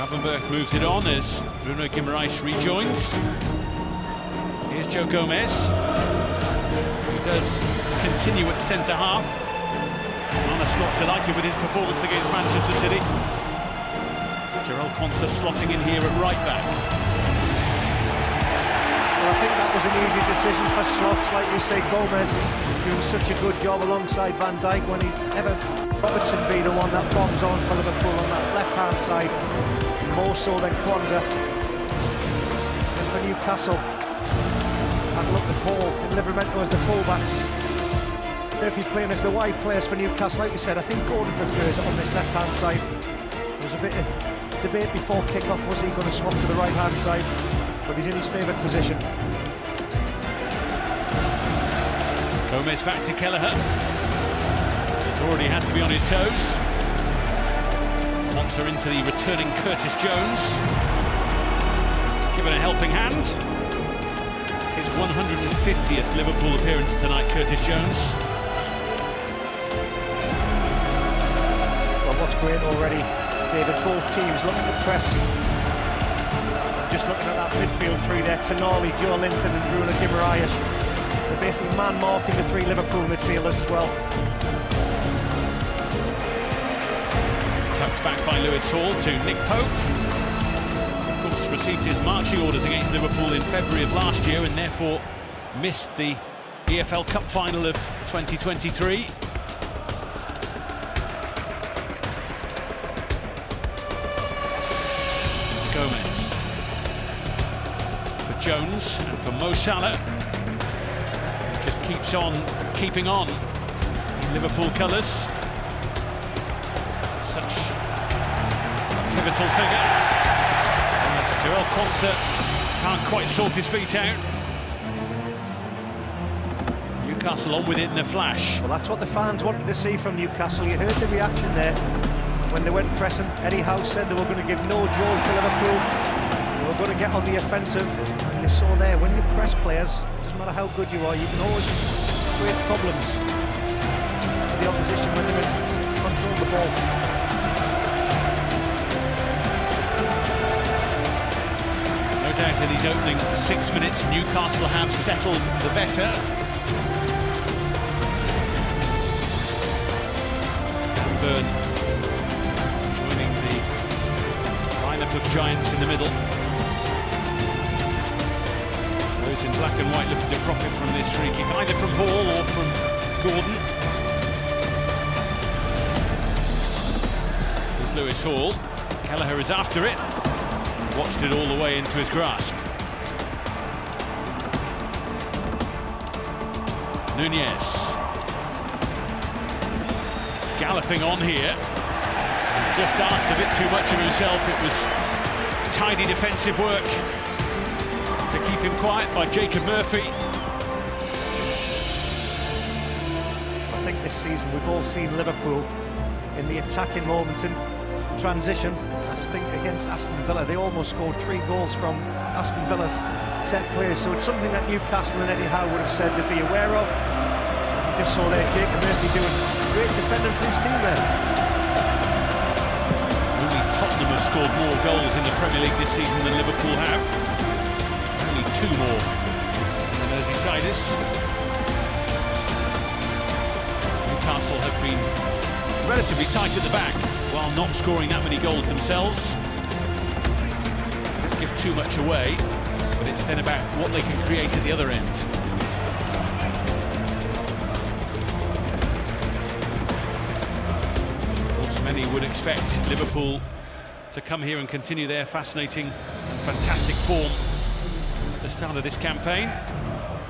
Gravenberch moves it on as Bruno Guimaraes rejoins. Here's Joe Gomez, who does continue at centre-half. Arne Slot delighted with his performance against Manchester City. Jarell Quansah slotting in here at right-back. Well, I think that was an easy decision for Slots. Like you say, Gomez doing such a good job alongside Van Dijk when he's ever Robertson be the one that bombs on for Liverpool on that left-hand side, more so than Quansah. And for Newcastle, and look at Paul and Livramento as the fullbacks. Murphy playing as the wide players for Newcastle. Like we said, I think Gordon prefers it on this left-hand side. There was a bit of debate before kick-off, was he going to swap to the right-hand side? But he's in his favourite position. Gomez back to Kelleher. He's already had to be on his toes. Quansah into the returning Curtis Jones. Given a helping hand. It's his 150th Liverpool appearance tonight, Curtis Jones. Well, what's great already, David, both teams looking to press. Just looking at that midfield three there, Tonali, Joe Linton and Bruno Guimaraes. They're basically man-marking the three Liverpool midfielders as well. Tucked back by Lewis Hall to Nick Pope. Of course, received his marching orders against Liverpool in February of last year and therefore missed the EFL Cup final of 2023. Gomez. Jones and for Mo Salah, who just keeps on keeping on in Liverpool colours. Such a pivotal figure. As Jarell Quansah can't quite sort his feet out. Newcastle on with it in a flash. Well, that's what the fans wanted to see from Newcastle. You heard the reaction there when they went pressing. Eddie Howe said they were going to give no joy to Liverpool. They were going to get on the offensive. You saw there, when you press players, it doesn't matter how good you are, you can always create problems for the opposition when they control the ball. No doubt in these opening 6 minutes, Newcastle have settled the better. Dan Burn joining the lineup of giants in the middle. Those in black and white looking to profit from this free kick, either from Hall or from Gordon. This is Lewis Hall. Kelleher is after it. Watched it all the way into his grasp. Nunez. Galloping on here. Just asked a bit too much of himself. It was tidy defensive work to keep him quiet by Jacob Murphy. I think this season we've all seen Liverpool in the attacking moments in transition. I think against Aston Villa, they almost scored 3 goals from Aston Villa's set plays. So it's something that Newcastle and Eddie Howe would have said they'd be aware of. You just saw there Jacob Murphy doing great defending for his team there. Only Tottenham have scored more goals in the Premier League this season than Liverpool have. 2 more than Merseyside. Newcastle have been relatively tight at the back while not scoring that many goals themselves. Don't give too much away, but it's then about what they can create at the other end. Of course, many would expect Liverpool to come here and continue their fascinating and fantastic form at the start of this campaign,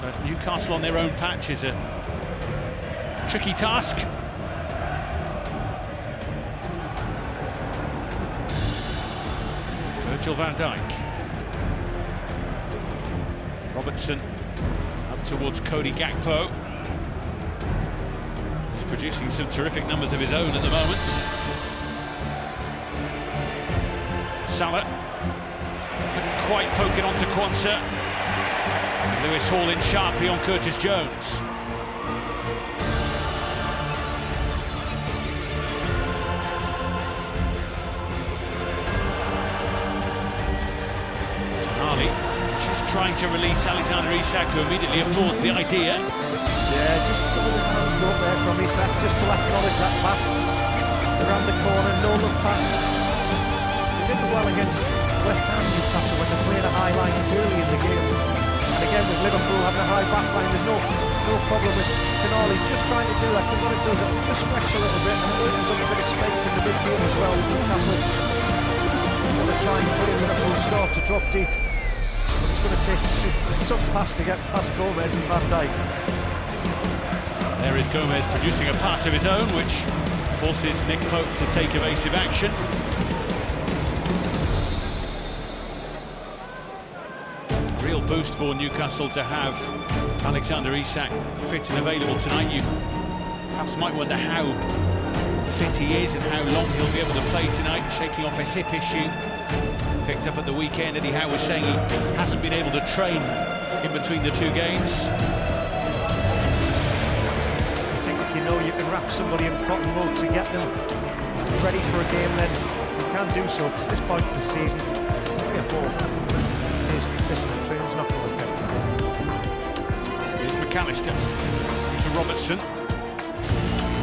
but Newcastle on their own patch is a tricky task. Virgil van Dijk. Robertson up towards Cody Gakpo. He's producing some terrific numbers of his own at the moment. Salah couldn't quite poke it onto Quansah. Lewis Hall in sharply on Curtis Jones. trying to release Alexander Isak, who immediately applauds the idea. Yeah, just some of the hands go up there from Isak, just to acknowledge that pass. Around the corner, no look pass. They did well against West Ham Newcastle when they played a high line early in the game. And again with Liverpool having a high back line, there's no problem with Tonali just trying to do that, because what it does, it just stretch a little bit and it opens up a bit of space in the midfield as well. Newcastle going to try and put in Liverpool start to drop deep. It's going to take some pass to get past Gomez and Van Dijk. There is Gomez producing a pass of his own, which forces Nick Pope to take evasive action. Real boost for Newcastle to have Alexander Isak fit and available tonight. You perhaps might wonder how fit he is and how long he'll be able to play tonight, shaking off a hip issue picked up at the weekend. Eddie Howe was saying he hasn't been able to train in between the two games. I think if you know you can wrap somebody in cotton wool to get them ready for a game, then you can do so. At this point in the season, 3 or 4 days missing the train's not going to affect them. Here's McAllister to Robertson,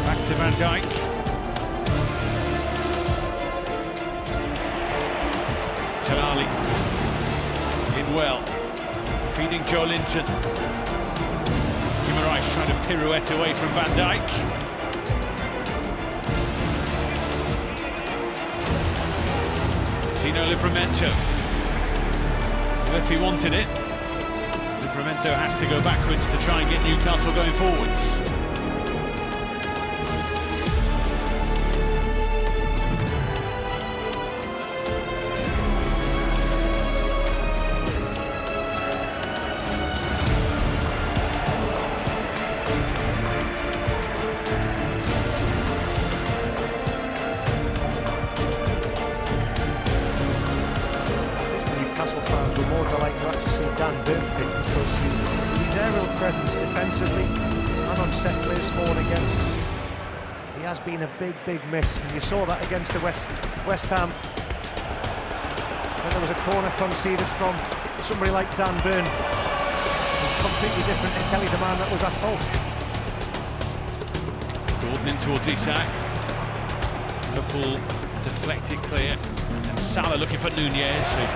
back to Van Dijk. Tonali in well, feeding Joe Linton. Guimaraes trying to pirouette away from Van Dijk. Tino Livramento. Well, if he wanted it, Livramento has to go backwards to try and get Newcastle going forwards. Because his aerial presence defensively and on set plays for and against, he has been a big miss, and you saw that against the West Ham when there was a corner conceded from somebody like Dan Burn. It's completely different to Kelly, the man that was at fault. Gordon in towards Isak. Liverpool deflected clear, and Salah looking for Nunez, who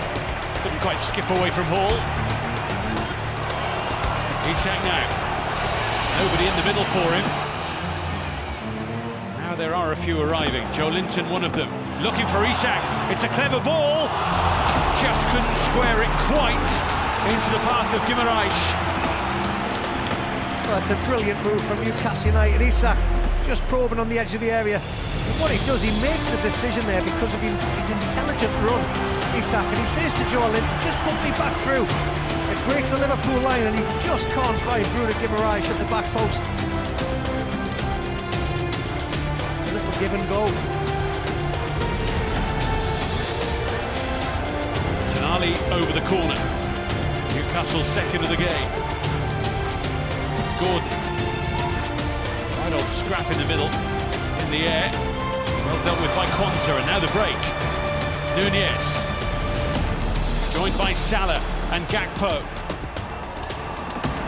couldn't quite skip away from Hall. Isak now, nobody in the middle for him. Now there are a few arriving. Joe Linton, one of them, looking for Isak. It's a clever ball, just couldn't square it quite into the path of Guimaraes. Well, that's a brilliant move from Newcastle United. Isak just probing on the edge of the area. And what he does, he makes the decision there because of his intelligent run, Isak, and he says to Joe Linton, just put me back through. It breaks the Liverpool line and he just can't find Bruno Guimaraes at the back post. A little give and go. Tonali over the corner. Newcastle's second of the game. Gordon. Right old scrap in the middle. In the air. Well dealt with by Quansah, and now the break. Nunez. Joined by Salah and Gakpo.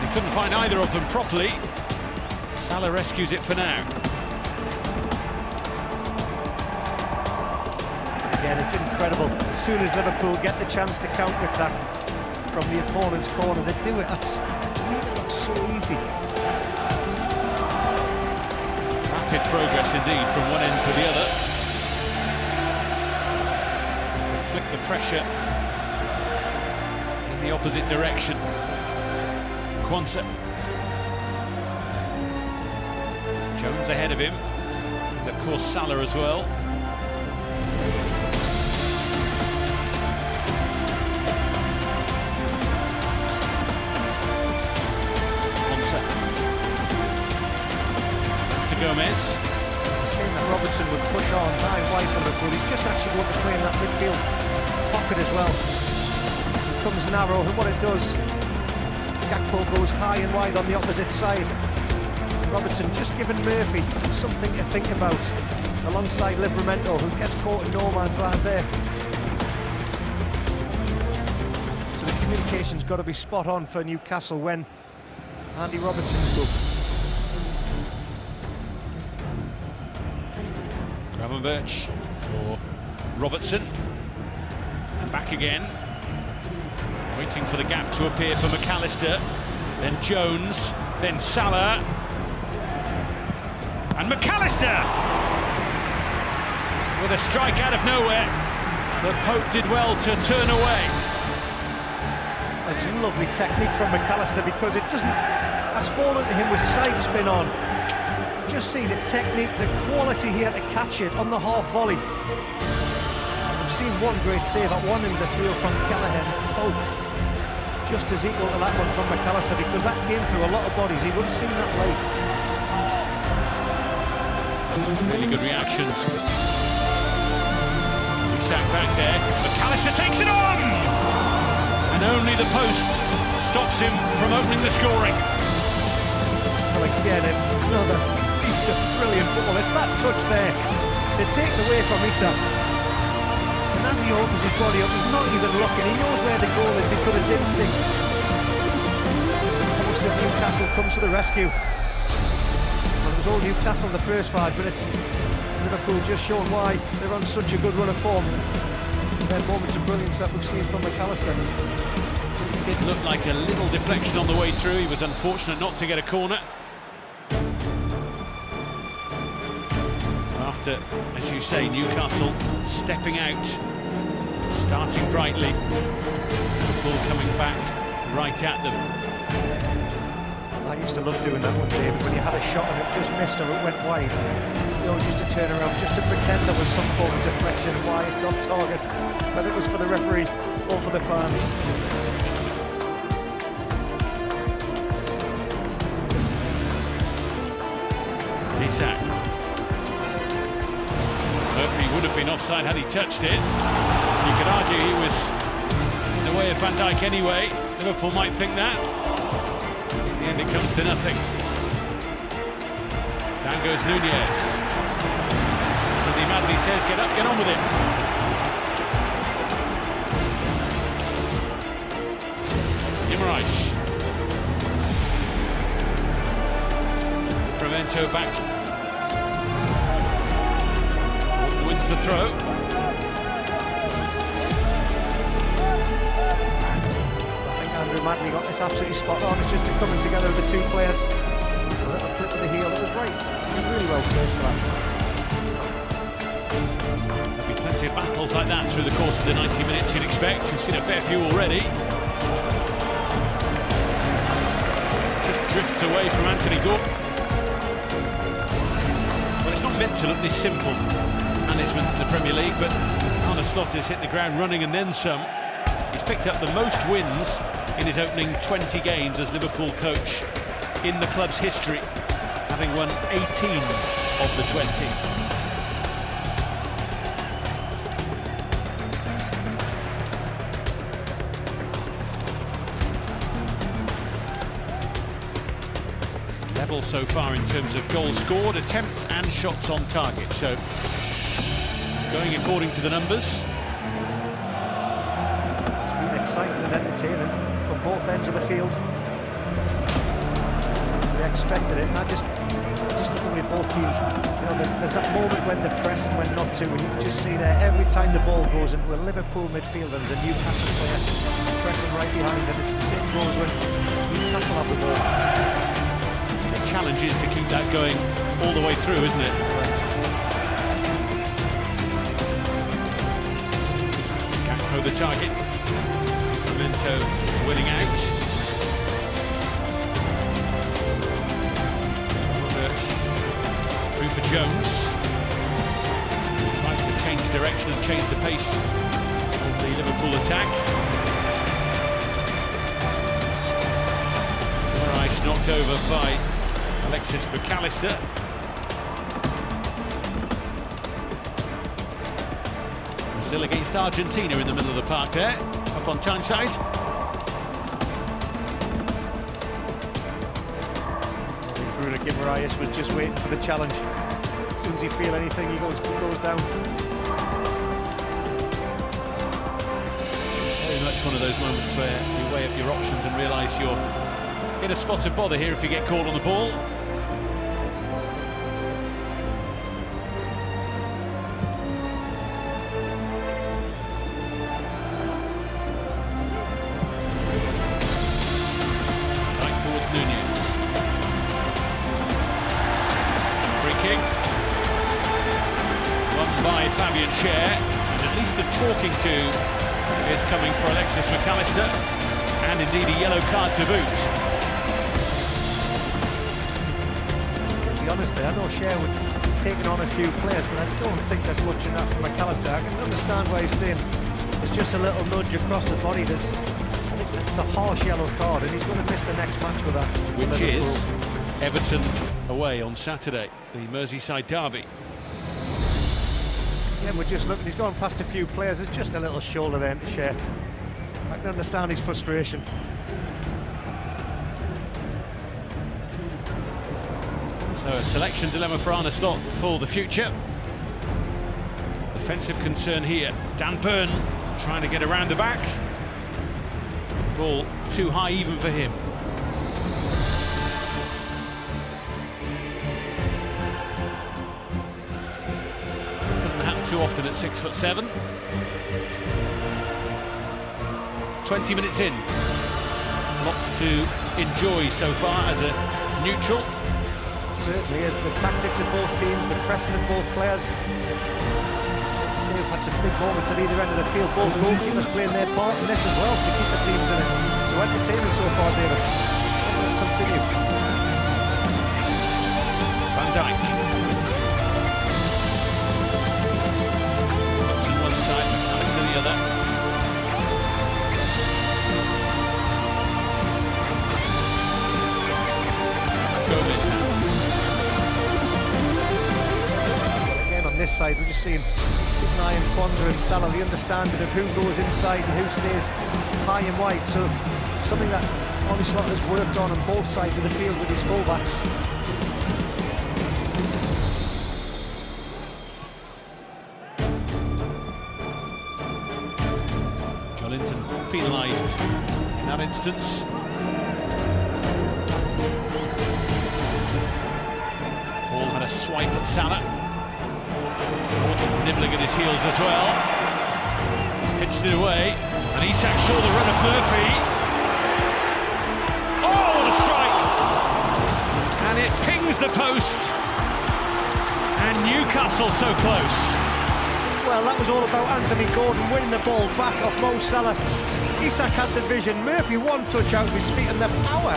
They couldn't find either of them properly. Salah rescues it for now. Again, it's incredible. As soon as Liverpool get the chance to counter-attack from the opponent's corner, they do it. It looks so easy. Rapid progress indeed from one end to the other. To flick the pressure the opposite direction. Quansah. Jones ahead of him, and of course Salah as well. Quansah to Gomez. Seeing that Robertson would push on very wide from Liverpool, he's just actually going to play in that midfield pocket as well. Comes narrow, and what it does, Gakpo goes high and wide on the opposite side. Robertson just giving Murphy something to think about alongside Livramento, who gets caught in no man's land there. So the communication's got to be spot on for Newcastle when Andy Robertson's up. Gravenberch for Robertson. And back again. Waiting for the gap to appear for McAllister. Then Jones. Then Salah. And McAllister! With a strike out of nowhere. The Pope did well to turn away. It's lovely technique from McAllister because it has fallen to him with side spin on. Just see the technique, the quality here to catch it on the half volley. We've seen one great save at one end of the field from Kelleher. Pope just as equal to that one from McAllister because that came through a lot of bodies. He would have seen that late. Really good reactions. Sat back there. McAllister takes it on! And only the post stops him from opening the scoring. Well, again, another piece of brilliant football. It's that touch there to take it away from Issa. And as he opens his body up, he's not even looking. He knows where the goal is because it's instinct. The post of Newcastle comes to the rescue. Well, it was all Newcastle in the first 5 minutes. Liverpool just shown why they're on such a good run of form. Their moments of brilliance that we've seen from McAllister. It did look like a little deflection on the way through. He was unfortunate not to get a corner. After, as you say, Newcastle stepping out, starting brightly. Liverpool coming back right at them. I used to love doing that one, David, when you had a shot and it just missed or it went wide. You know, just to turn around, just to pretend there was some form of deflection and why it's off target, whether it was for the referee or for the fans. Isak. Murphy would have been offside had he touched it. You could argue he was in the way of Van Dijk anyway. Liverpool might think that. In the end it comes to nothing. Down goes Nunez. Andy Madley says, get up, get on with it. Guimaraes. Prevento back. Wins the throw. I think Andrew Madley got this absolutely spot on. It's just a coming together of the two players. A little clip of the heel, it was right. Really well placed for that. There'll be plenty of battles like that through the course of the 90 minutes you'd expect. We've seen a fair few already. Just drifts away from Anthony Gordon. Well, it's not meant to look this simple, management in the Premier League, but Arne Slot has hit the ground running and then some. He's picked up the most wins in his opening 20 games as Liverpool coach in the club's history, having won 18 of the 20. Level so far in terms of goals scored, attempts and shots on target, so going according to the numbers. It's been exciting and entertaining from both ends of the field. We expected it, and I just looking at both teams, you know, there's that moment when they're pressing, when not to, and you can just see there every time the ball goes into a Liverpool midfielder, there's a Newcastle player pressing right behind, and it's the same goes when Newcastle have the ball. The challenge is to keep that going all the way through, isn't it? Gakpo the target. Memento winning out. Through for Jones. Tries to change direction and change the pace of the Liverpool attack. Guimaraes knocked over by Alexis McAllister. Brazil against Argentina in the middle of the park there, up on Tyneside. Bruno Guimaraes was just waiting for the challenge. As soon as he feels anything, he goes down. Very much one of those moments where you weigh up your options and realise you're in a spot of bother here if you get called on the ball. Right towards Nunez. Free kick. Won by Fabian Schär, and at least the talking to is coming for Alexis McAllister, and indeed a yellow card to boot. To be honest there, I know Schär would have taken on a few players, but I don't think there's much in that from McAllister. I can understand why he's saying it's just a little nudge across the body. I think it's a harsh yellow card, and he's going to miss the next match with that. Which is Everton away on Saturday, the Merseyside derby. Yeah, we're just looking, he's gone past a few players, it's just a little shoulder there to Schär. I can understand his frustration. So a selection dilemma for Arne Slot for the future. Defensive concern here. Dan Burn trying to get around the back. Ball too high even for him. Too often at 6'7". 20 minutes in. Lots to enjoy so far as a neutral. Certainly is. The tactics of both teams, the pressing of both players. We've had some big moments at either end of the field. Both goalkeepers playing their part in this as well to keep the teams in it. So entertaining so far, David. We'll continue. Van Dijk. Again on this side we're just seeing Nye and Bonza and Salah, the understanding of who goes inside and who stays high and wide, so something that Arne Slot has worked on both sides of the field with his fullbacks. Penalised in that instance. Paul had a swipe at Salah. Gordon nibbling at his heels as well. He's pitched it away, and Isak saw the run of Murphy. Oh, what a strike! And it pings the post, and Newcastle so close. Well, that was all about Anthony Gordon winning the ball back off Mo Salah. Isak had the vision. Murphy one touch out of his feet, and the power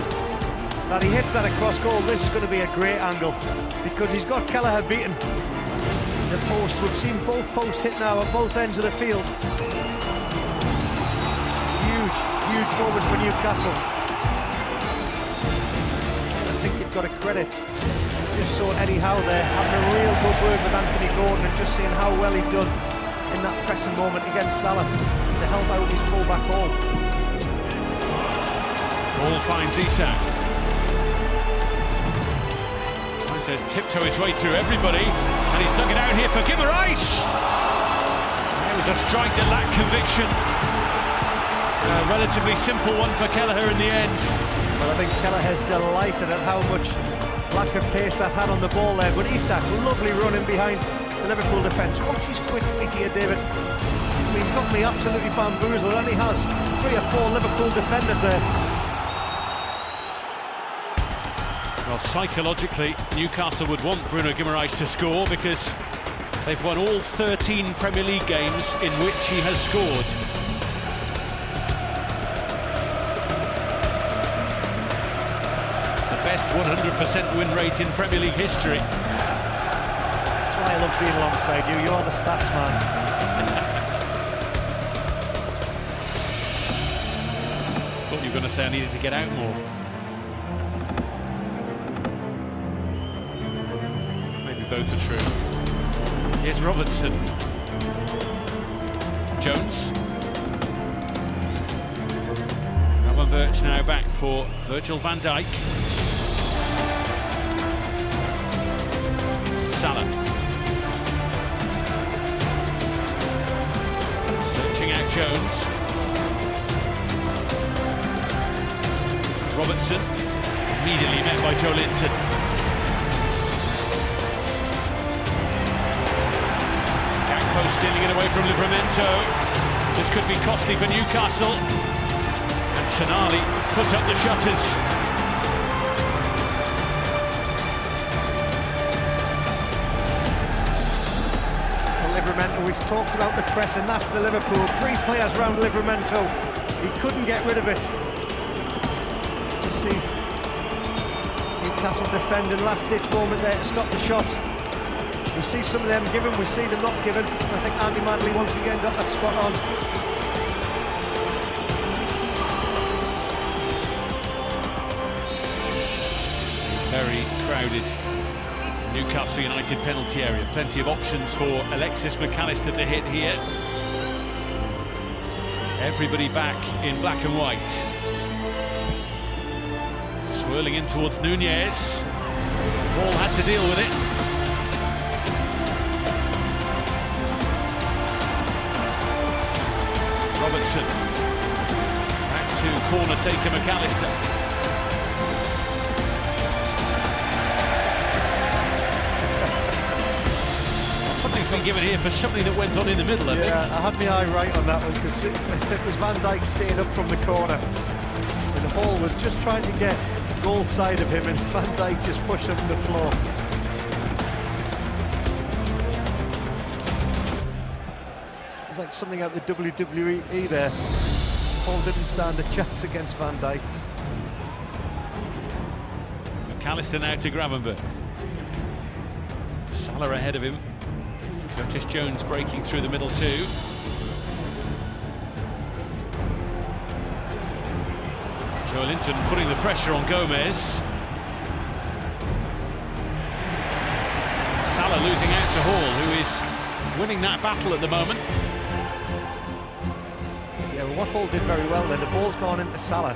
that he hits that across goal. This is going to be a great angle because he's got Kelleher beaten. The post, we've seen both posts hit now at both ends of the field. It's a huge, huge moment for Newcastle. I think you've got to credit. Just saw Eddie Howe there having a real good word with Anthony Gordon and just seeing how well he'd done in that pressing moment against Salah to help out his full-back Hall. Hall finds Isak. Trying to tiptoe his way through everybody, and he's dug it out here for Guimaraes. It was a strike that lacked conviction. A relatively simple one for Kelleher in the end. Well, I think Kelleher's delighted at how much lack of pace that had on the ball there, but Isak, lovely running behind the Liverpool defence. Watch his quick feet here, David. I mean, he's got me absolutely bamboozled, and he has 3 or 4 Liverpool defenders there. Well, psychologically, Newcastle would want Bruno Guimaraes to score because they've won all 13 Premier League games in which he has scored. Best 100% win rate in Premier League history. That's why I love being alongside you. You're the stats man. Thought you were going to say I needed to get out more. Maybe both are true. Here's Robertson. Jones. Alan Birch now back for Virgil van Dijk. Salah. Searching out Jones. Robertson, immediately met by Joe Linton. Gakpo stealing it away from Livramento. This could be costly for Newcastle. And Tonali put up the shutters. Livramento, he's talked about the press, and that's the Liverpool. 3 players round Livramento. He couldn't get rid of it. Just see Newcastle defending, last-ditch moment there to stop the shot. We see some of them given, we see them not given. I think Andy Madley once again got that spot on. Very crowded Newcastle United penalty area. Plenty of options for Alexis McAllister to hit here. Everybody back in black and white. Swirling in towards Nunez. Ball had to deal with it. Robertson. Back to corner taker McAllister. Something's been given here for something that went on in the middle, I think. Yeah, I had my eye right on that one, because it was Van Dijk staying up from the corner. And Hall was just trying to get goal side of him, and Van Dijk just pushed him to the floor. It's like something out the WWE there. Hall didn't stand a chance against Van Dijk. McAllister now to Gravenberch. Salah ahead of him. Curtis Jones breaking through the middle too. Joe Linton putting the pressure on Gomez. Salah losing out to Hall, who is winning that battle at the moment. Yeah, well, what Hall did very well there, the ball's gone into Salah.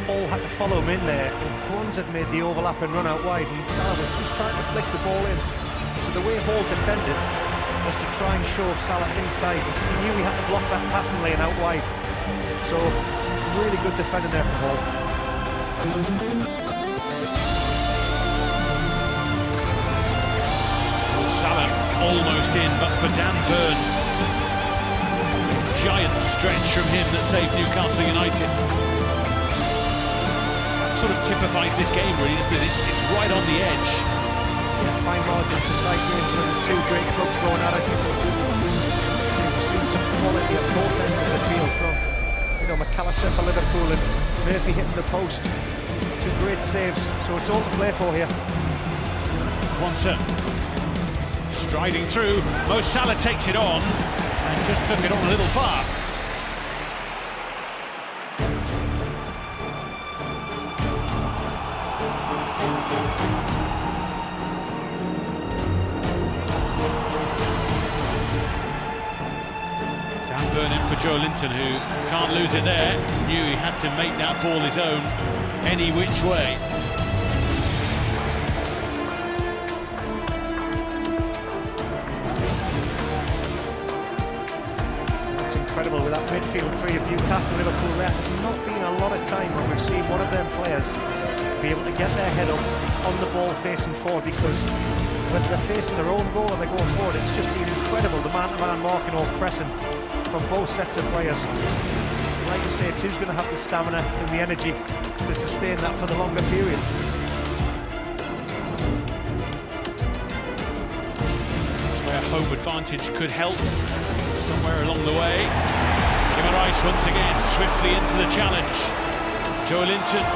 Hall had to follow him in there, and Kronz had made the overlap and run out wide, and Salah was just trying to flick the ball in. So the way Hall defended was to try and show Salah inside. He knew he had to block that passing lane out wide. So really good defending there from Hall. Salah almost in, but for Dan Burn, giant stretch from him that saved Newcastle United. That sort of typifies this game really, because it's right on the edge. Yeah, fine margin to side games when there's 2 great clubs going at it. We've seen some quality at both ends of the field from, McAllister for Liverpool and Murphy hitting the post. 2 great saves, so it's all to play for here. Quansah striding through. Mo Salah takes it on and just took it on a little far. Dan Burn in for Joe Linton, who can't lose it there. Knew he had to make that ball his own any which way. It's incredible with that midfield 3 of Newcastle Liverpool there. There's not been a lot of time when we've seen one of them players be able to get their head up on the ball facing forward, because whether they're facing their own goal or they're going forward, it's just been incredible, the man-to-man marking or pressing from both sets of players. Like you say, it's who's going to have the stamina and the energy to sustain that for the longer period. Where home advantage could help somewhere along the way. Guimaraes once again swiftly into the challenge. Joe Linton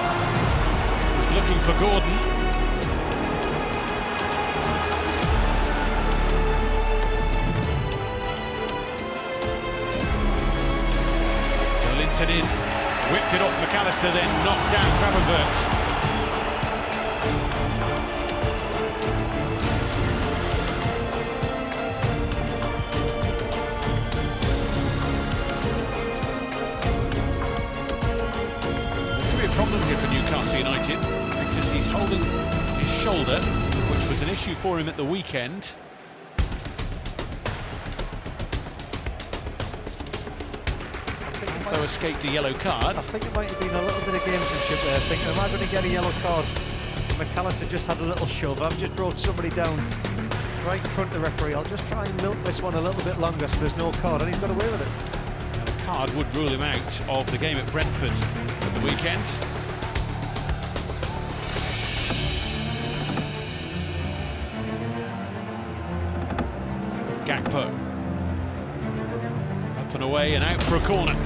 was looking for Gordon. In, whipped it off McAllister, then knocked down Gravenberch. There could be a problem here for Newcastle United, because he's holding his shoulder, which was an issue for him at the weekend. So escaped the yellow card. I think it might have been a little bit of gamesmanship there. Thinking, am I going to get a yellow card? McAllister just had a little shove. I've just brought somebody down right in front of the referee. I'll just try and milk this one a little bit longer so there's no card, and he's got away with it. And a card would rule him out of the game at Brentford at the weekend. Gakpo. Up and away and out for a corner.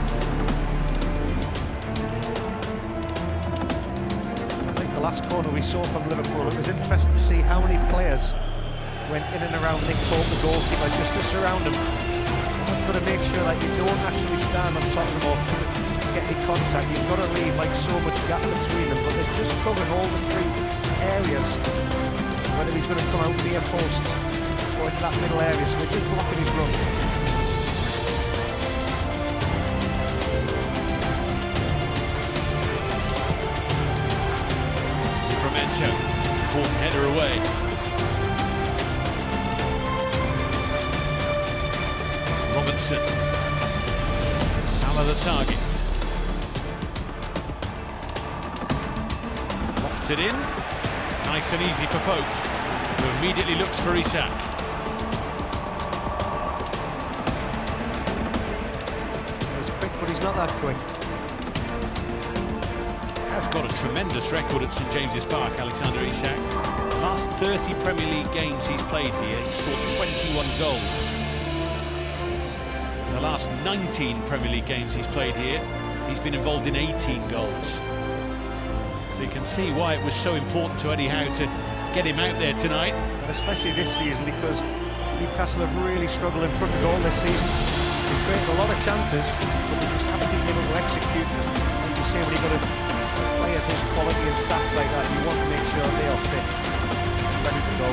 I think the last corner we saw from Liverpool, it was interesting to see how many players went in and around Nick Pope, the goalkeeper, just to surround him. You've got to make sure that you don't actually stand on top of them or get any contact. You've got to leave like so much gap between them, but they've just covered all the three areas. Whether he's going to come out near post or into that middle area, so they're just blocking his run. Caught header away. Robinson. Salah the target. Lofts it in. Nice and easy for Pope, who immediately looks for Isak. He's quick, but he's not that quick. Has got a tremendous record at St James's Park, Alexander Isak. Last 30 Premier League games he's played here, he's scored 21 goals. In the last 19 Premier League games he's played here, he's been involved in 18 goals. So you can see why it was so important to Eddie Howe to get him out there tonight. And especially this season, because Newcastle have really struggled in front of goal this season. They've created a lot of chances, but they just haven't been able to execute them. Like you say, when you've got a player of his quality and stats like that, you want to make sure they are fit, ready to go.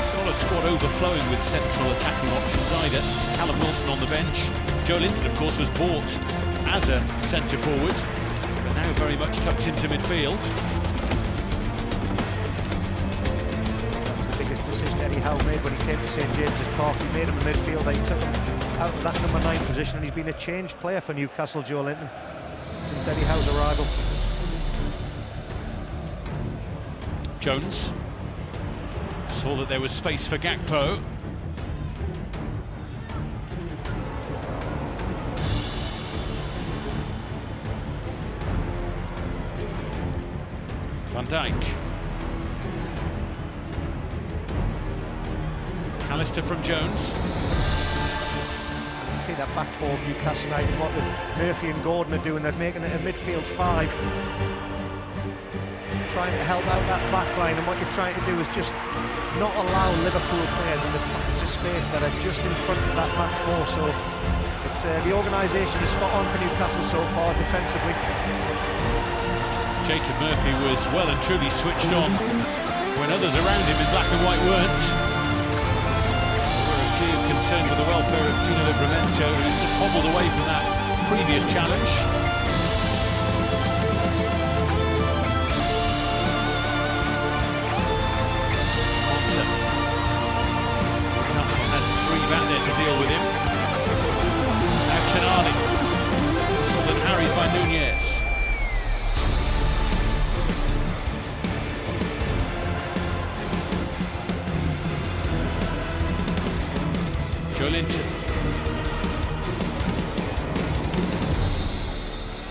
It's not a squad overflowing with central attacking options either. Callum Wilson on the bench. Joe Linton, of course, was bought as a centre forward, but now very much tucked into midfield. That was the biggest decision Eddie Howe made when he came to St James's Park. He made him a midfielder. He took him out of that number 9 position, and he's been a changed player for Newcastle, Joe Linton, since Eddie Howe's arrival. Jones saw that there was space for Gakpo. Van Dijk. Alistair from Jones. See that back four of Newcastle United, what Murphy and Gordon are doing, they're making it a midfield 5, trying to help out that back line, and what you're trying to do is just not allow Liverpool players in the pockets of space that are just in front of that back four. So it's the organisation is spot on for Newcastle so far defensively. Jacob Murphy was well and truly switched on when others around him in black and white weren't. Concerned with the welfare of Tino Livramento, who's just hobbled away from that previous challenge. Watson. Newcastle has 3 back there to deal with him. Action Arling. Solid harried by Nunez. Joe Linton.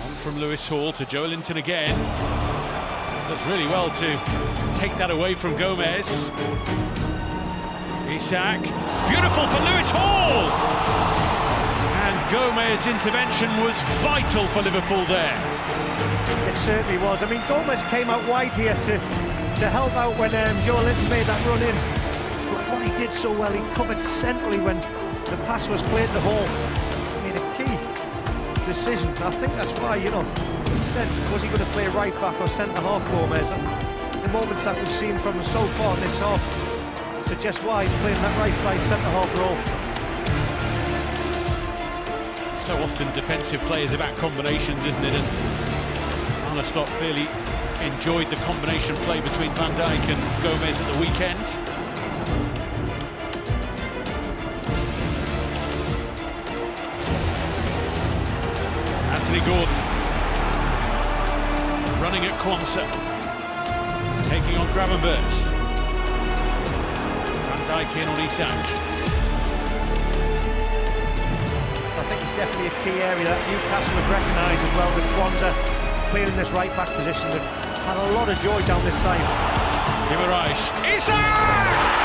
On from Lewis Hall to Joe Linton again. Does really well to take that away from Gomez. Isak. Beautiful for Lewis Hall! And Gomez's intervention was vital for Liverpool there. It certainly was. I mean, Gomez came out wide here to help out when Joe Linton made that run in. But what he did so well, he covered centrally when the pass was played to Hall. He made a key decision. I think that's why, you know, he said, was he going to play right back or centre half, Gomez? And the moments that we've seen from him so far in this half suggest why he's playing that right side centre half role. So often defensive play is about combinations, isn't it? And Arne clearly enjoyed the combination play between Van Dijk and Gomez at the weekend. Anthony Gordon. Running at Kwanzaa. Taking on Gravenberch. Van Dijk in on Isak. I think it's definitely a key area that Newcastle have recognised as well, with Kwanzaa clearing this right back position. They've had a lot of joy down this side. Gimarais. Isak!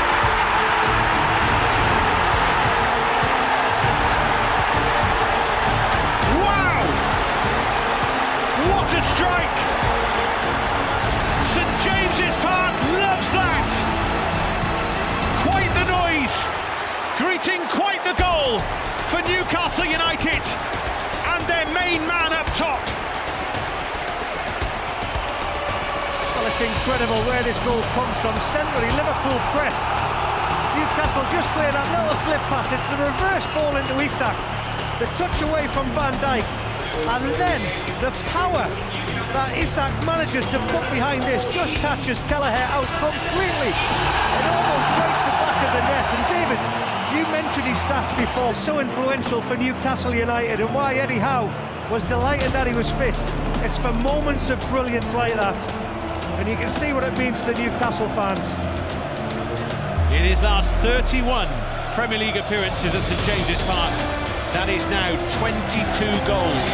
What a strike! St James's Park loves that! Quite the noise, greeting quite the goal for Newcastle United and their main man up top. Well, it's incredible where this goal comes from. Centrally, Liverpool press. Newcastle just played that little slip pass. It's the reverse ball into Isak. The touch away from Van Dijk. And then the power that Isak manages to put behind this just catches Kelleher out completely. It almost breaks the back of the net. And David, you mentioned his stats before, so influential for Newcastle United, and why Eddie Howe was delighted that he was fit. It's for moments of brilliance like that. And you can see what it means to the Newcastle fans. In his last 31 Premier League appearances at St James's Park, that is now 22 goals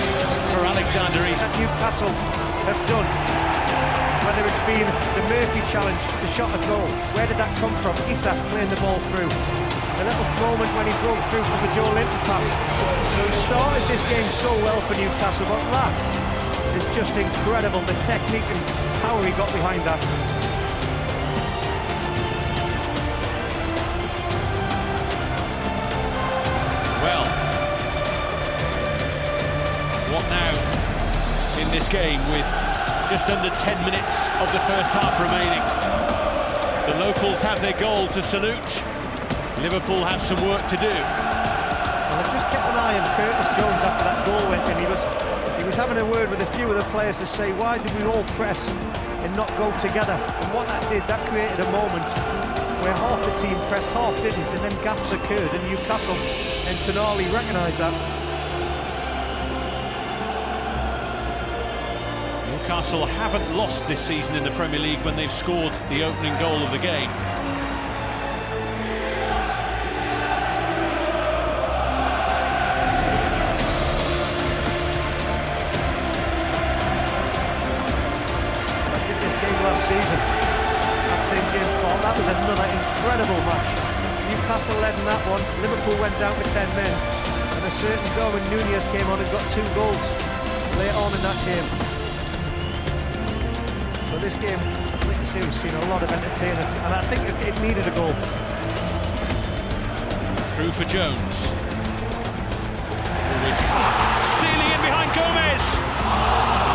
for Alexander Isak. That Newcastle have done, whether it's been the Murphy challenge, the shot at goal, where did that come from? Isak playing the ball through. A little moment when he broke through from the Joe Linton pass. So he started this game so well for Newcastle, but that is just incredible, the technique and power he got behind that. Well, what now in this game with just under 10 minutes of the first half remaining? The locals have their goal to salute. Liverpool have some work to do. Well, I've just kept an eye on Curtis Jones after that goal went in. He was having a word with a few of the players to say, why did we all press and not go together? And what that did, that created a moment where half the team pressed, half didn't, and then gaps occurred, and Newcastle and Tonali recognised that. Newcastle haven't lost this season in the Premier League when they've scored the opening goal of the game. I did this game last season at St James Park. That was another incredible match. Newcastle led in that one. Liverpool went down to 10 men, and a certain Darwin Núñez came on and got 2 goals later on in that game. So this game, like you say, we've seen a lot of entertainment, and I think it needed a goal. Through for Jones. Stealing in behind Gomez,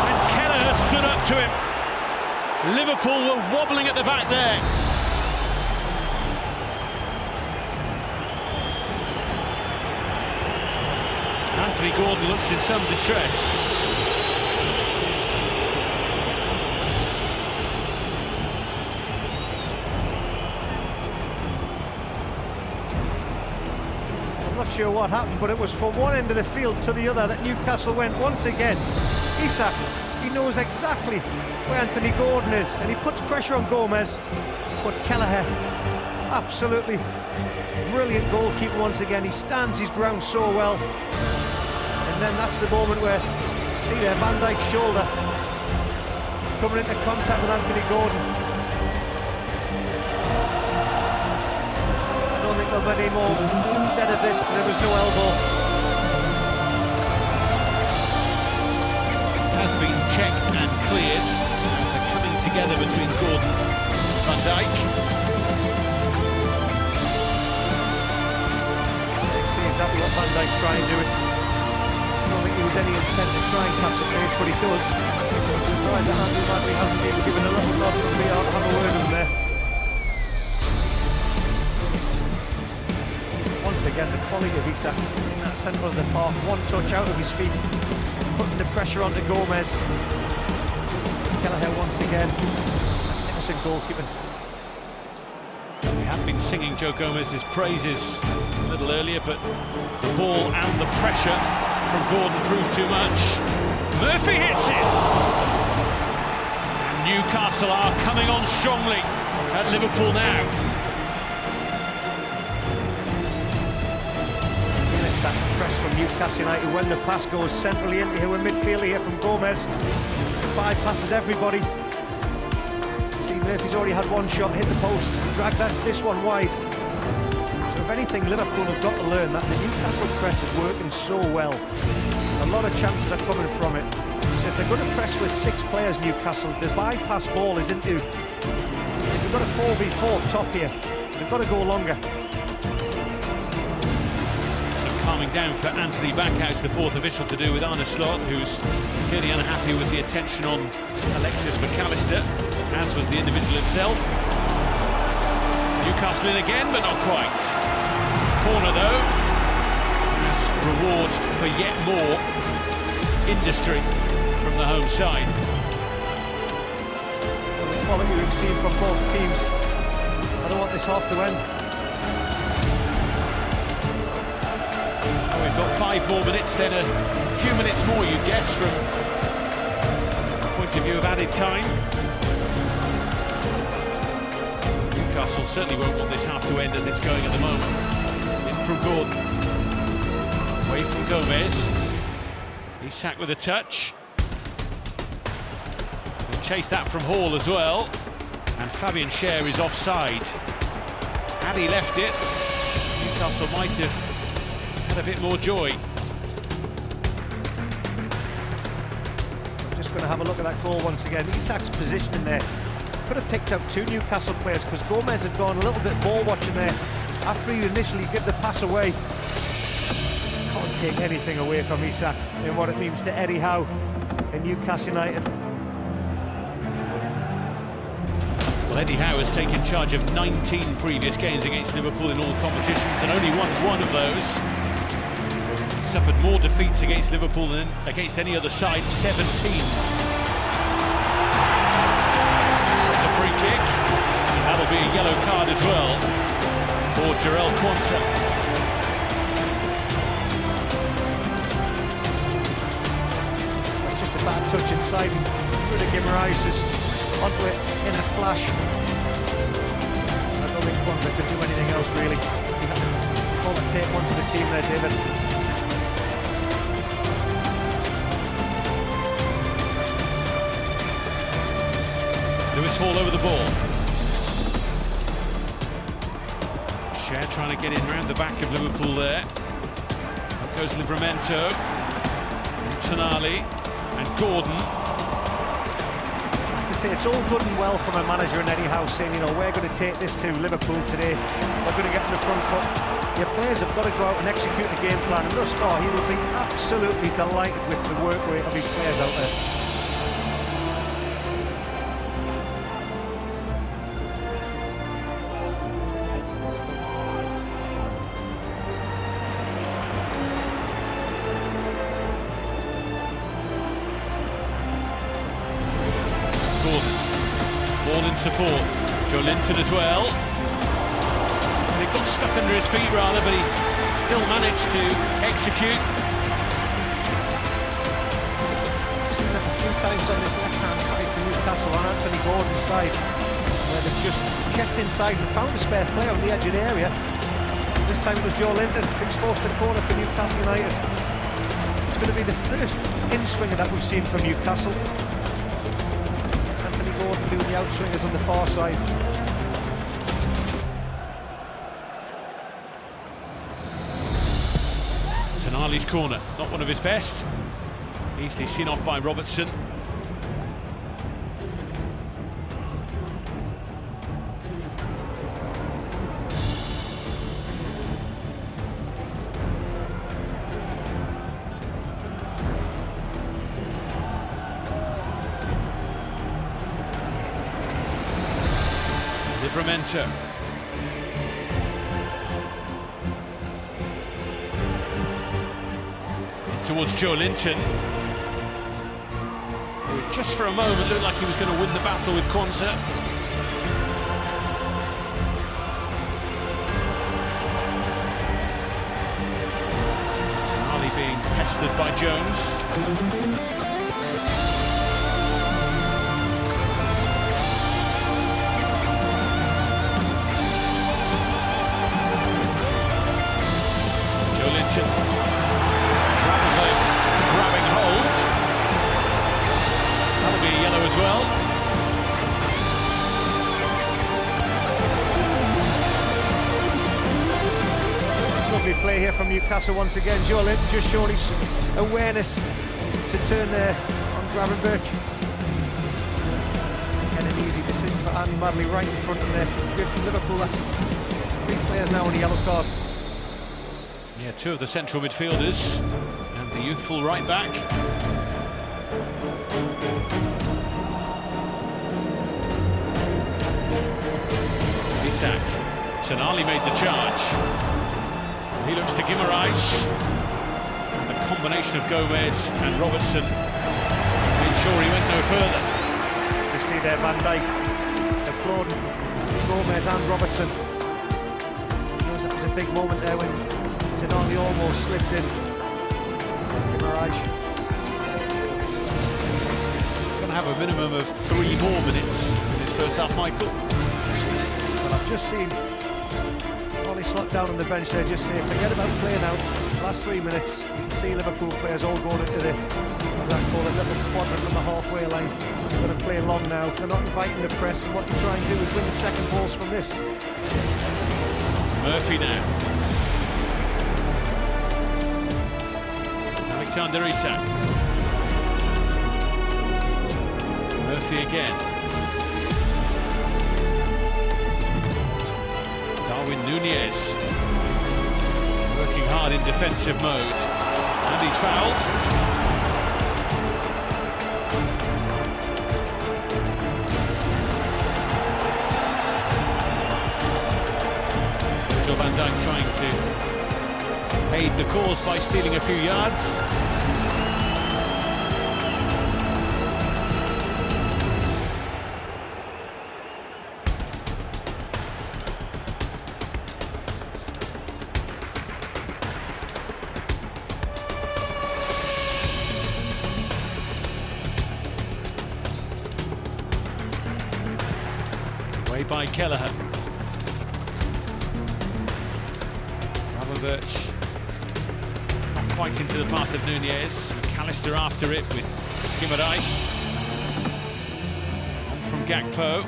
and Kelleher stood up to him. Liverpool were wobbling at the back there. Anthony Gordon looks in some distress. I'm not sure what happened, but it was from one end of the field to the other that Newcastle went once again. Isak, he knows exactly where Anthony Gordon is, and he puts pressure on Gomez, but Kelleher, absolutely brilliant goalkeeper once again. He stands his ground so well. And then that's the moment where, see there, Van Dijk's shoulder coming into contact with Anthony Gordon. I don't think there'll be any more said of this because there was no elbow. Has been checked and cleared. As they're coming together between Gordon and Van Dijk. See exactly what Van Dijk's trying to do. I don't think there was any intent to try and catch a face, but he does. I'm surprised that Andrew Madley hasn't even given a little nod from VR to have a word with him there. Once again, the quality of Isak in that centre of the park, one touch out of his feet, putting the pressure onto Gomez. Kelleher once again, magnificent goalkeeping. We have been singing Joe Gomez's praises a little earlier, but the ball and the pressure from Gordon proved too much. Murphy hits it! And Newcastle are coming on strongly at Liverpool now. It's that press from Newcastle United when the pass goes centrally into here with midfield here from Gomez. Bypasses everybody. See, Murphy's already had one shot, hit the post, dragged this one wide. So if anything, Liverpool have got to learn that the Newcastle press is working so well. A lot of chances are coming from it. So if they're going to press with 6 players, Newcastle, the bypass ball is into... If they've got a 4v4 top here, they've got to go longer. Calming down for Anthony Backhouse, the 4th official, to do with Arne Slot, who's clearly unhappy with the attention on Alexis McAllister, as was the individual himself. Newcastle in again, but not quite. Corner though, as reward for yet more industry from the home side. The quality we've seen from both teams. I don't want this half to end. We've got 5 more minutes, then a few minutes more, you guess, from the point of view of added time. Newcastle certainly won't want this half to end as it's going at the moment. In from Gordon, away from Gomez. He's sacked with a touch. He'll chase that from Hall as well, and Fabian Schär is offside. Had he left it, Newcastle might have had a bit more joy. I'm just going to have a look at that goal once again. Isak's positioning there. Could have picked out 2 Newcastle players because Gomez had gone a little bit ball watching there after you initially give the pass away. Can't take anything away from Isak in what it means to Eddie Howe in Newcastle United. Well, Eddie Howe has taken charge of 19 previous games against Liverpool in all competitions and only won 1 of those. Suffered more defeats against Liverpool than against any other side, 17. That's a free kick. That'll be a yellow card as well for Jarell Quansah. That's just a bad touch inside and through the Guimaraes is onto it in a flash. I don't think Quansah could do anything else really. He had to call and take one for the team there, David. Lewis Hall over the ball. Schär trying to get in round the back of Liverpool there. Up goes Livramento, and Tonali, and Gordon. I have to say, it's all good and well from a manager in Eddie Howe saying, you know, we're going to take this to Liverpool today. We're going to get in the front foot. Your players have got to go out and execute the game plan, and thus far he will be absolutely delighted with the work rate of his players out there. Ball in support, Joe Linton as well. They got stuck under his feet rather, but he still managed to execute. I've seen that a few times on this left-hand side for Newcastle, on Anthony Gordon's side, where they've just checked inside and found a spare player on the edge of the area. This time it was Joe Linton, who's forced a corner for Newcastle United. It's going to be the first in-swinger that we've seen from Newcastle. Gordon doing the outswingers on the far side. Tonali's corner, not one of his best. Easily seen off by Robertson. Livramento. Towards Joe Linton, who just for a moment looked like he was going to win the battle with Quansah. Tonali being pestered by Jones. Lovely play here from Newcastle once again. Joe Linton just showing his awareness to turn there on Gravenberch. And an easy decision for Andy Madley right in front of there to give Liverpool that 3 players now on a yellow card. Yeah, 2 of the central midfielders and the youthful right back. Isak. Tonali made the charge. He looks to Guimaraes. The combination of Gomez and Robertson made sure he went no further. You see there Van Dijk applauding Gomez and Robertson. That was a big moment there when Tonali almost slipped in. Guimaraes. Going to have a minimum of 3 more minutes in this first half, Michael. Well, I've just seen Ollie slot down on the bench there, just say forget about playing out. Last 3 minutes, you can see Liverpool players all going into the, as I call it, little quadrant on the halfway line. They're going to play long now. They're not inviting the press, and what they try and do is win the second balls from this. Murphy now. Alexander Isak. Murphy again. Darwin Núñez working hard in defensive mode, and he's fouled. Virgil van Dijk trying to aid the cause by stealing a few yards. Away by Kelleher. Gravenberch not quite into the path of Núñez. McAllister after it with Guimaraes. On from Gakpo.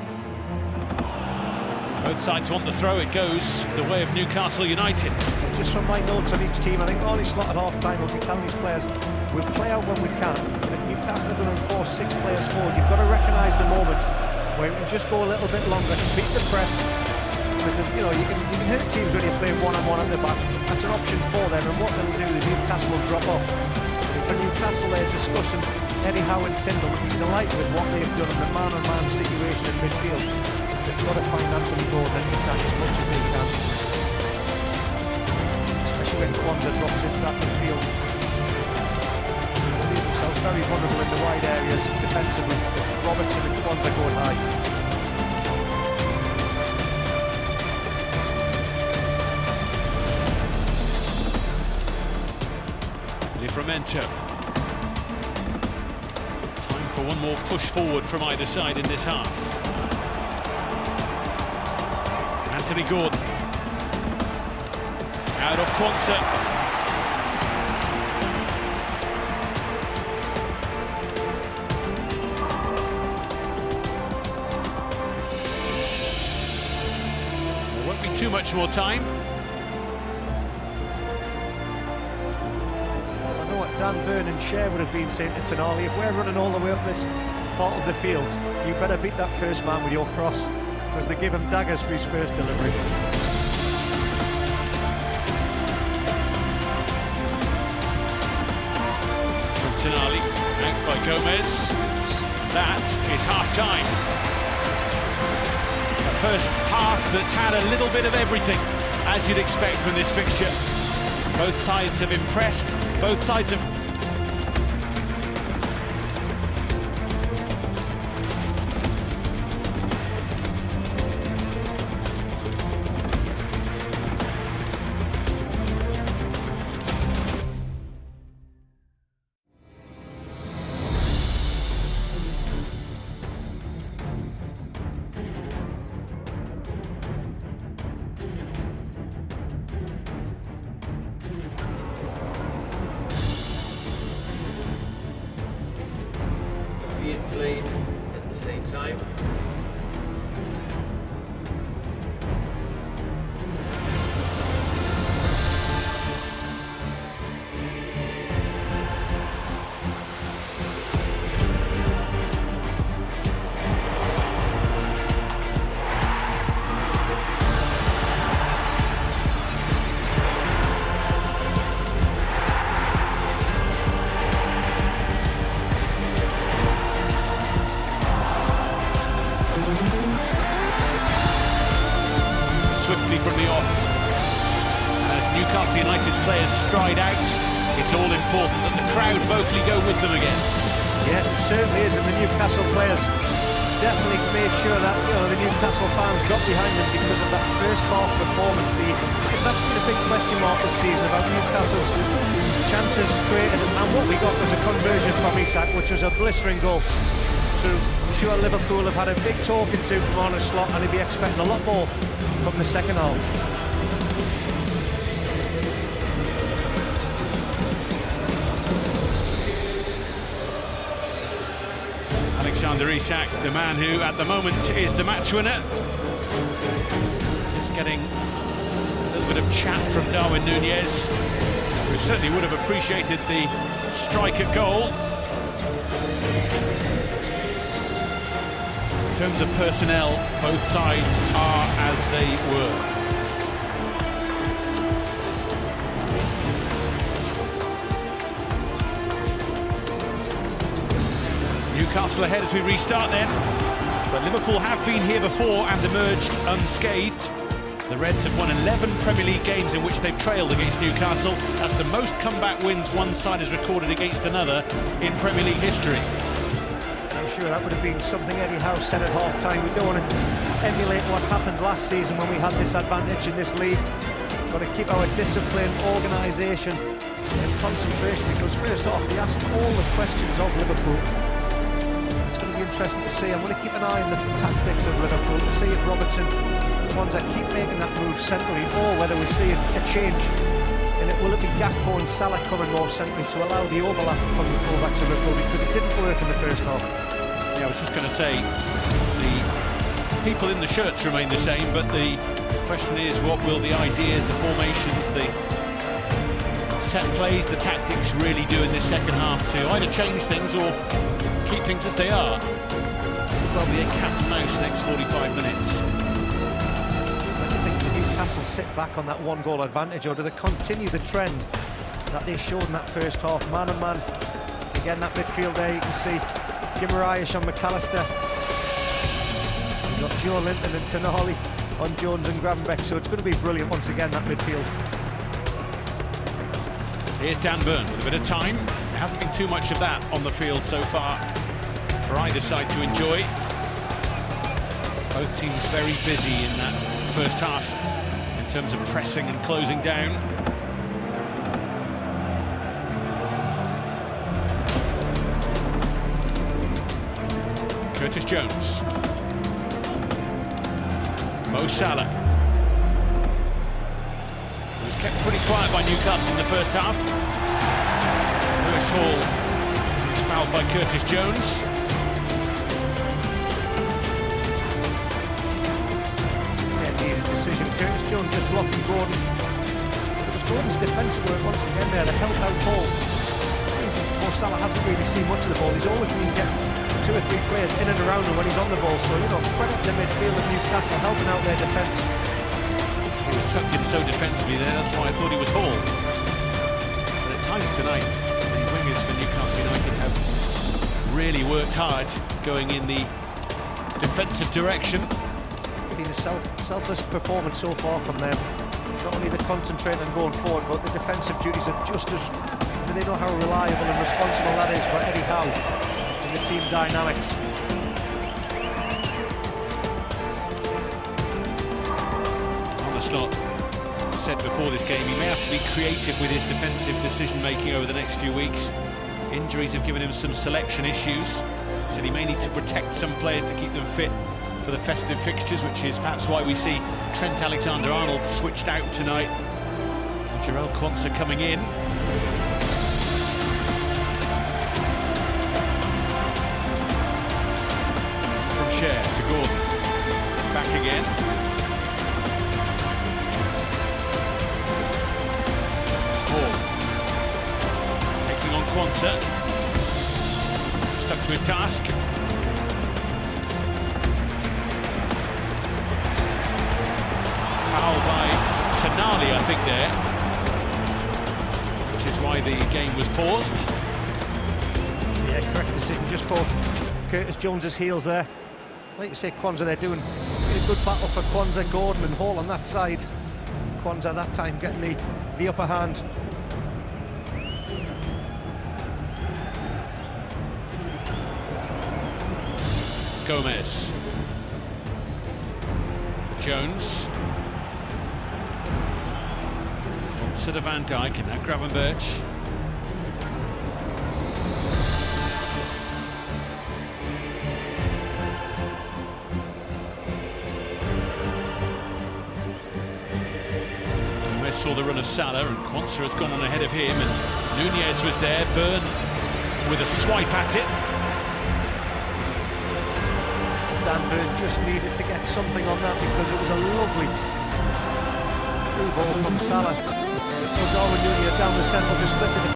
Both sides want the throw. It goes the way of Newcastle United. Just from my notes on each team, I think Ollie Slot at half-time will be telling his players, we'll play out when we can. But if Newcastle are going to enforce 6 players forward, you've got to recognise the moment where you can just go a little bit longer to beat the press. Because, you know, you can hurt teams when you play one-on-one at the back. That's an option for them, and what they'll do is Newcastle will drop off. For Newcastle, they're discussing Eddie Howe and Tyndall will be delighted with what they've done in the man-on-man situation in midfield. They've got to find Anthony Gordon and Isak as much as they can. Especially when Kwanzaa drops into that midfield. They leave themselves very vulnerable in the wide areas defensively. Robertson and Kwanzaa going high. Livramento. Time for one more push forward from either side in this half. Anthony Gordon. Out of Kwanzaa. There won't be too much more time. Dan Burn and Cher would have been saying to Tonali, if we're running all the way up this part of the field, you better beat that first man with your cross, because they give him daggers for his first delivery. From Tonali, out by Gomez. That is half-time. A first half that's had a little bit of everything, as you'd expect from this fixture. Both sides have impressed, both sides have... being played at the same time. Newcastle United's players stride out, it's all important that the crowd vocally go with them again. Yes, it certainly is, and the Newcastle players definitely made sure that the Newcastle fans got behind them because of that first half performance. That's been a big question mark this season about Newcastle's chances created, and what we got was a conversion from Isak, which was a blistering goal. So I'm sure Liverpool have had a big talking to from Arne Slot, and he'll be expecting a lot more from the second half. Alexander Isak, the man who at the moment is the match winner. Just getting a little bit of chat from Darwin Núñez, who certainly would have appreciated the striker goal. In terms of personnel, both sides are as they were. Newcastle ahead as we restart then, but Liverpool have been here before and emerged unscathed. The Reds have won 11 Premier League games in which they've trailed against Newcastle. That's the most comeback wins one side has recorded against another in Premier League history. I'm sure that would have been something Eddie Howe said at half-time. We don't want to emulate what happened last season when we had this advantage in this lead. We've got to keep our discipline, organisation and concentration, because first off, they asked all the questions of Liverpool. It's going to be interesting to see. I'm going to keep an eye on the tactics of Liverpool to see if Robertson, the ones that keep making that move centrally, or whether we see a change. And will it be Gakpo and Salah coming more centrally to allow the overlap from the fullbacks of Liverpool, because it didn't work in the first half. Yeah, I was just going to say, the people in the shirts remain the same, but the question is, what will the ideas, the formations, the set plays, the tactics really do in this second half to either change things or keep things as they are? Well, be a cat and mouse next 45 minutes. Do you think Newcastle sit back on that one-goal advantage, or do they continue the trend that they showed in that first half? Man and man, again that midfield there, you can see Guimaraes on McAllister. You've got Joe Linton and Tonali on Jones and Gravenberch, so it's going to be brilliant once again, that midfield. Here's Dan Burn with a bit of time. There hasn't been too much of that on the field so far for either side to enjoy. Both teams very busy in that first half in terms of pressing and closing down. Curtis Jones. Mo Salah. It was kept pretty quiet by Newcastle in the first half. Lewis Hall was fouled by Curtis Jones. Yeah, easy decision. Curtis Jones just blocking Gordon. It was Gordon's defensive work once again there, the help out ball. Mo Salah hasn't really seen much of the ball. He's always been getting 2 or 3 players in and around him when he's on the ball, so credit the midfield of Newcastle helping out their defence. He was tucked in so defensively there, that's why I thought he was Hall. But at times tonight, the wingers for Newcastle United have really worked hard going in the defensive direction. It's been a selfless performance so far from them. Not only the concentrating and going forward, but the defensive duties are just as... They know how reliable and responsible that is for Eddie Howe in the team dynamics. Arne Slot said before this game he may have to be creative with his defensive decision-making over the next few weeks. Injuries have given him some selection issues. Said he may need to protect some players to keep them fit for the festive fixtures, which is perhaps why we see Trent Alexander-Arnold switched out tonight. And Jarell Quansah coming in. To Gordon, back again. Hall taking on Quansah, stuck to his task. Foul by Tonali, I think there, which is why the game was paused. Yeah, correct decision, just caught Curtis Jones's heels there. Like you say, Quansah, they're doing a good battle for Quansah, Gordon and Hall on that side. ones at that time getting the upper hand. Gomez. Jones. Sort of Van Dijk and now Gravenberch. Gomez saw the run of Salah and Quansah has gone on ahead of him and Nunez was there. Byrne with a swipe at it. Dan Byrne just needed to get something on that because it was a lovely through ball from Salah. So Darwin Nunez down the centre to split the